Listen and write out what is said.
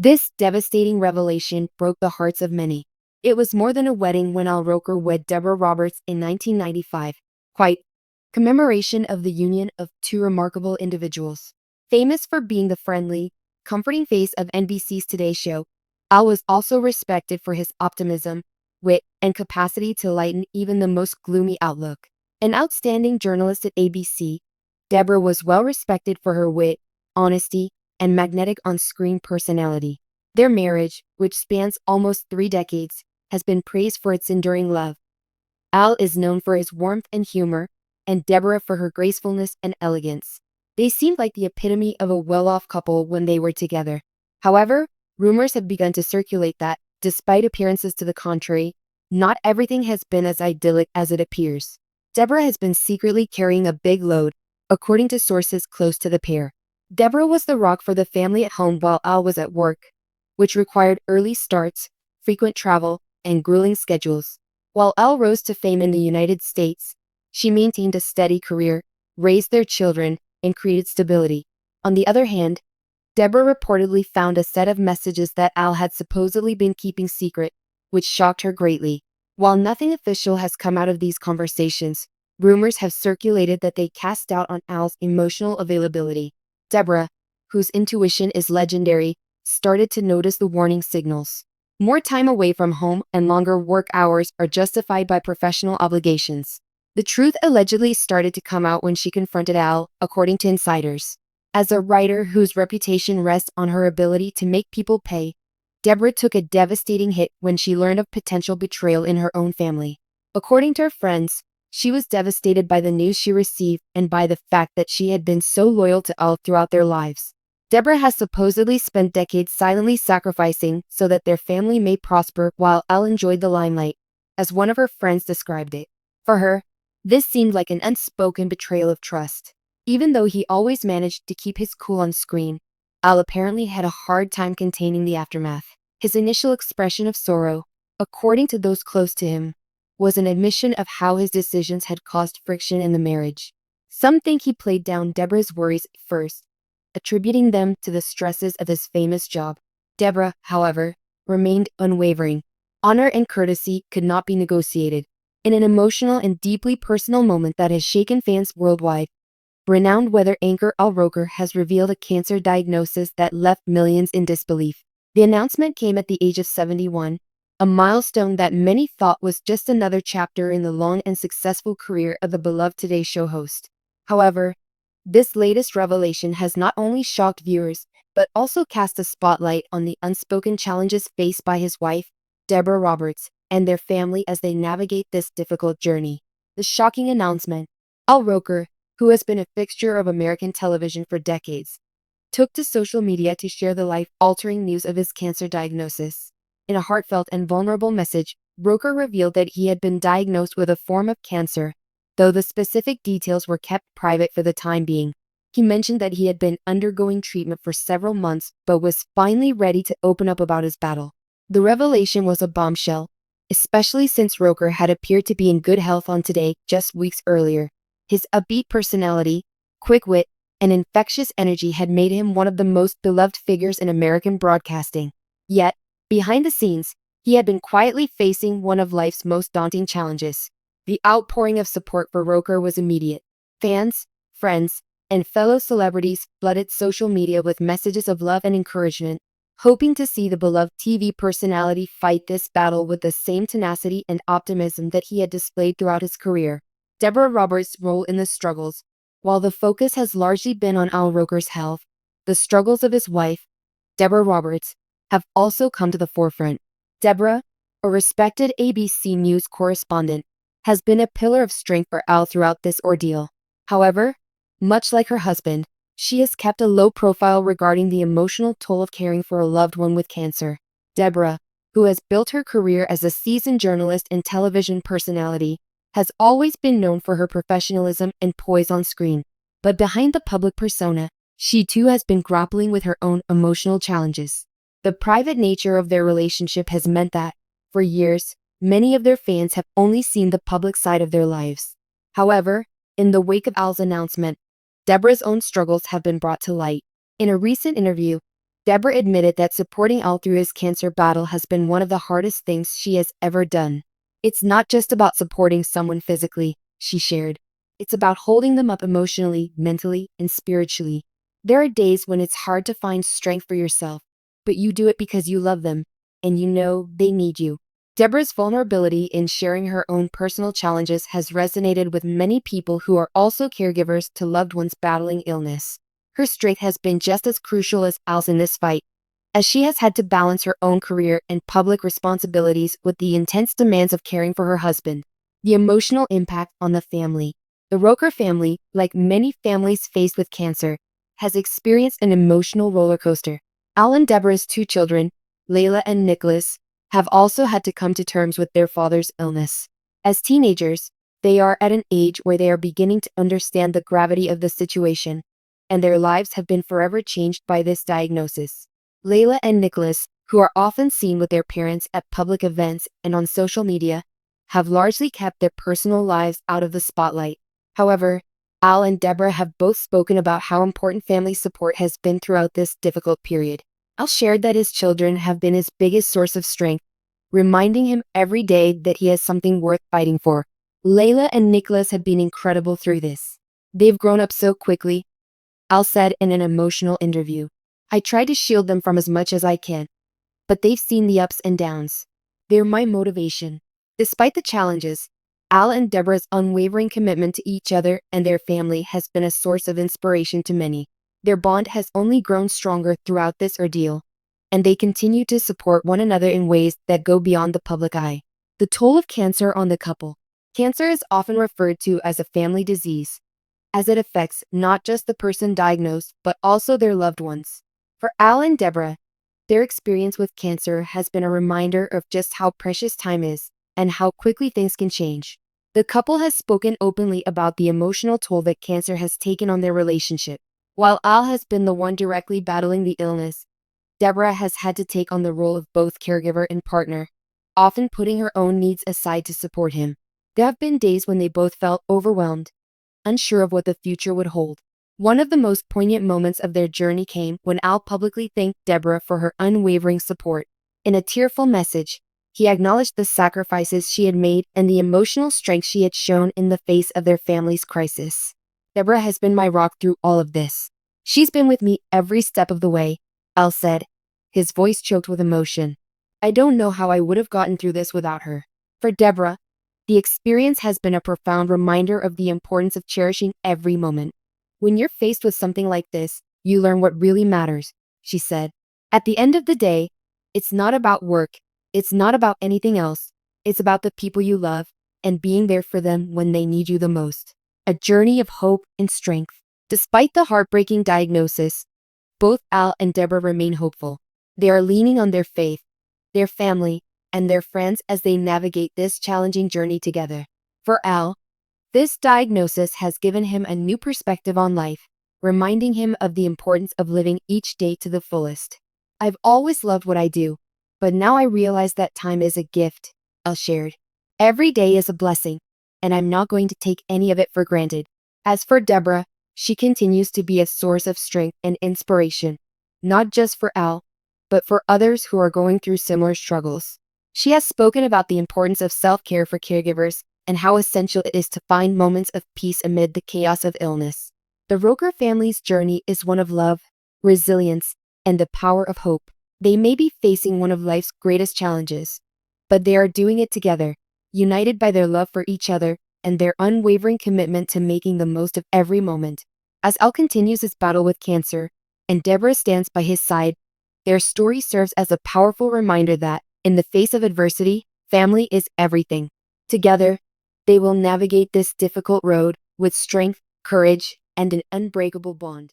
This devastating revelation broke the hearts of many. It was more than a wedding when Al Roker wed Deborah Roberts in 1995. Quite commemoration of the union of two remarkable individuals. Famous for being the friendly, comforting face of NBC's Today Show, Al was also respected for his optimism, wit, and capacity to lighten even the most gloomy outlook. An outstanding journalist at ABC, Deborah was well respected for her wit, honesty, and magnetic on-screen personality. Their marriage, which spans almost 3 decades, has been praised for its enduring love. Al is known for his warmth and humor, and Deborah for her gracefulness and elegance. They seemed like the epitome of a well-off couple when they were together. However, rumors have begun to circulate that, despite appearances to the contrary, not everything has been as idyllic as it appears. Deborah has been secretly carrying a big load, according to sources close to the pair. Deborah was the rock for the family at home while Al was at work, which required early starts, frequent travel, and grueling schedules. While Al rose to fame in the United States, she maintained a steady career, raised their children, and created stability. On the other hand, Deborah reportedly found a set of messages that Al had supposedly been keeping secret, which shocked her greatly. While nothing official has come out of these conversations, rumors have circulated that they cast doubt on Al's emotional availability. Deborah, whose intuition is legendary, started to notice the warning signals. More time away from home and longer work hours are justified by professional obligations. The truth allegedly started to come out when she confronted Al, according to insiders. As a writer whose reputation rests on her ability to make people pay, Deborah took a devastating hit when she learned of potential betrayal in her own family. According to her friends, she was devastated by the news she received and by the fact that she had been so loyal to Al throughout their lives. Deborah has supposedly spent decades silently sacrificing so that their family may prosper while Al enjoyed the limelight, as one of her friends described it. For her, this seemed like an unspoken betrayal of trust. Even though he always managed to keep his cool on screen, Al apparently had a hard time containing the aftermath. His initial expression of sorrow, according to those close to him, was an admission of how his decisions had caused friction in the marriage. Some think he played down Deborah's worries at first, attributing them to the stresses of his famous job. Deborah, however, remained unwavering. Honor and courtesy could not be negotiated. In an emotional and deeply personal moment that has shaken fans worldwide, renowned weather anchor Al Roker has revealed a cancer diagnosis that left millions in disbelief. The announcement came at the age of 71, a milestone that many thought was just another chapter in the long and successful career of the beloved Today Show host. However, this latest revelation has not only shocked viewers, but also cast a spotlight on the unspoken challenges faced by his wife, Deborah Roberts, and their family as they navigate this difficult journey. The shocking announcement: Al Roker, who has been a fixture of American television for decades, took to social media to share the life-altering news of his cancer diagnosis. In a heartfelt and vulnerable message, Roker revealed that he had been diagnosed with a form of cancer, though the specific details were kept private for the time being. He mentioned that he had been undergoing treatment for several months but was finally ready to open up about his battle. The revelation was a bombshell, especially since Roker had appeared to be in good health on Today just weeks earlier. His upbeat personality, quick wit, and infectious energy had made him one of the most beloved figures in American broadcasting. Yet, behind the scenes, he had been quietly facing one of life's most daunting challenges. The outpouring of support for Roker was immediate. Fans, friends, and fellow celebrities flooded social media with messages of love and encouragement, hoping to see the beloved TV personality fight this battle with the same tenacity and optimism that he had displayed throughout his career. Deborah Roberts' role in the struggles. While the focus has largely been on Al Roker's health, the struggles of his wife, Deborah Roberts, have also come to the forefront. Deborah, a respected ABC News correspondent, has been a pillar of strength for Al throughout this ordeal. However, much like her husband, she has kept a low profile regarding the emotional toll of caring for a loved one with cancer. Deborah, who has built her career as a seasoned journalist and television personality, has always been known for her professionalism and poise on screen. But behind the public persona, she too has been grappling with her own emotional challenges. The private nature of their relationship has meant that, for years, many of their fans have only seen the public side of their lives. However, in the wake of Al's announcement, Deborah's own struggles have been brought to light. In a recent interview, Deborah admitted that supporting Al through his cancer battle has been one of the hardest things she has ever done. It's not just about supporting someone physically, she shared. It's about holding them up emotionally, mentally, and spiritually. There are days when it's hard to find strength for yourself, but you do it because you love them, and you know they need you. Deborah's vulnerability in sharing her own personal challenges has resonated with many people who are also caregivers to loved ones battling illness. Her strength has been just as crucial as Al's in this fight, as she has had to balance her own career and public responsibilities with the intense demands of caring for her husband. The emotional impact on the family. The Roker family, like many families faced with cancer, has experienced an emotional roller coaster. Al and Deborah's two children, Layla and Nicholas, have also had to come to terms with their father's illness. As teenagers, they are at an age where they are beginning to understand the gravity of the situation, and their lives have been forever changed by this diagnosis. Layla and Nicholas, who are often seen with their parents at public events and on social media, have largely kept their personal lives out of the spotlight. However, Al and Deborah have both spoken about how important family support has been throughout this difficult period. Al shared that his children have been his biggest source of strength, reminding him every day that he has something worth fighting for. Layla and Nicholas have been incredible through this. They've grown up so quickly, Al said in an emotional interview. I try to shield them from as much as I can, but they've seen the ups and downs. They're my motivation. Despite the challenges, Al and Deborah's unwavering commitment to each other and their family has been a source of inspiration to many. Their bond has only grown stronger throughout this ordeal, and they continue to support one another in ways that go beyond the public eye. The toll of cancer on the couple. Cancer is often referred to as a family disease, as it affects not just the person diagnosed but also their loved ones. For Al and Deborah, their experience with cancer has been a reminder of just how precious time is and how quickly things can change. The couple has spoken openly about the emotional toll that cancer has taken on their relationship. While Al has been the one directly battling the illness, Deborah has had to take on the role of both caregiver and partner, often putting her own needs aside to support him. There have been days when they both felt overwhelmed, unsure of what the future would hold. One of the most poignant moments of their journey came when Al publicly thanked Deborah for her unwavering support. In a tearful message, he acknowledged the sacrifices she had made and the emotional strength she had shown in the face of their family's crisis. Deborah has been my rock through all of this. She's been with me every step of the way, Al said, his voice choked with emotion. I don't know how I would have gotten through this without her. For Deborah, the experience has been a profound reminder of the importance of cherishing every moment. When you're faced with something like this, you learn what really matters, she said. At the end of the day, it's not about work. It's not about anything else. It's about the people you love and being there for them when they need you the most. A journey of hope and strength. Despite the heartbreaking diagnosis, both Al and Deborah remain hopeful. They are leaning on their faith, their family, and their friends as they navigate this challenging journey together. For Al, this diagnosis has given him a new perspective on life, reminding him of the importance of living each day to the fullest. I've always loved what I do, but now I realize that time is a gift, Al shared. Every day is a blessing, and I'm not going to take any of it for granted. As for Deborah, she continues to be a source of strength and inspiration, not just for Al, but for others who are going through similar struggles. She has spoken about the importance of self-care for caregivers and how essential it is to find moments of peace amid the chaos of illness. The Roker family's journey is one of love, resilience, and the power of hope. They may be facing one of life's greatest challenges, but they are doing it together, united by their love for each other and their unwavering commitment to making the most of every moment. As Al continues his battle with cancer, and Deborah stands by his side, their story serves as a powerful reminder that, in the face of adversity, family is everything. Together, they will navigate this difficult road with strength, courage, and an unbreakable bond.